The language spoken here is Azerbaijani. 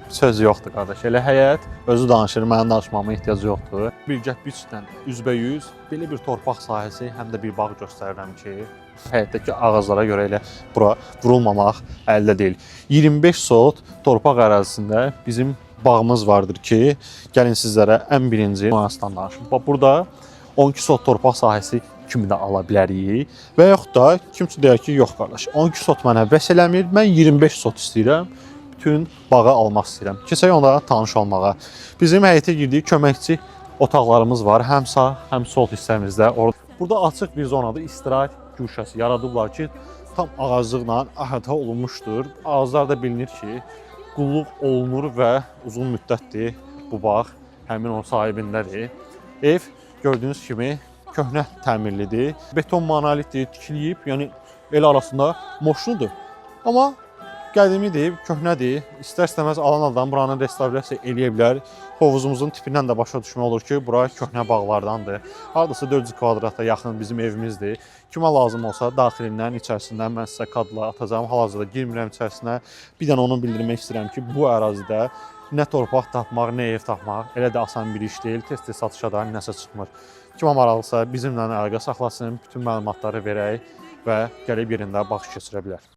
söz yoxdur qardaş. Elə həyət özü danışır, mənim danışmama ehtiyac yoxdur. Bilgət-biçdən üzbəyüz belə bir torpaq sahəsi, həm də bir bağ göstərirəm ki, həyətdəki ağaclara görə elə bura vurulmamaq əldə deyil. 25 sot torpaq ərazisində bizim bağımız vardır ki, gəlin sizlərə ən birinci nüansdan danışım. Bax, burada 12 sot torpaq sahəsi kimi də ala bilərik və yaxud da kimsə deyər ki, yox qardaş, 12 sot mənə bəs eləmir, mən 25 sot istəyirəm, bütün bağı almaq istəyirəm. Keçək onlara tanış olmağa. Bizim həyətə girdiyi köməkçi otaqlarımız var, həm sağ, həm sol hissəmizdə. Burada açıq bir zonada istirahət güşəsi yaradıblar ki, tam ağaclıqla əhatə olunmuşdur. Ağaclar da bilinir ki, qulluq olunur və uzun müddətdir bu bağ həmin o sahibindədir. Ev gördüyünüz kimi köhnə təmirlidir. Beton monolitdir, tikiliyib, yəni el arasında moşludur. Amma qədimidir, köhnədir. İstər-istəməz alan adam buranı restavrasiya eləyə bilər. Hovuzumuzun tipindən də başa düşmək olur ki, bura köhnə bağlardandır. Hardasa 400 kvadrata yaxın bizim evimizdir. Kimə lazım olsa daxilindən, içərisindən mən sizə kadla atacağım. Hal-hazırda girmirəm içərisinə. Bir dənə onu bildirmək istəyirəm ki, bu ərazidə nə torpaq tapmaq, nə ev tapmaq elə də asan bir iş deyil. Tez-tez satışa da nəsə çıxmır. Kimə maraqlısa bizimlə əlaqə saxlasın, bütün məlumatları verək və gəlib yerində baxış keçirə bilər.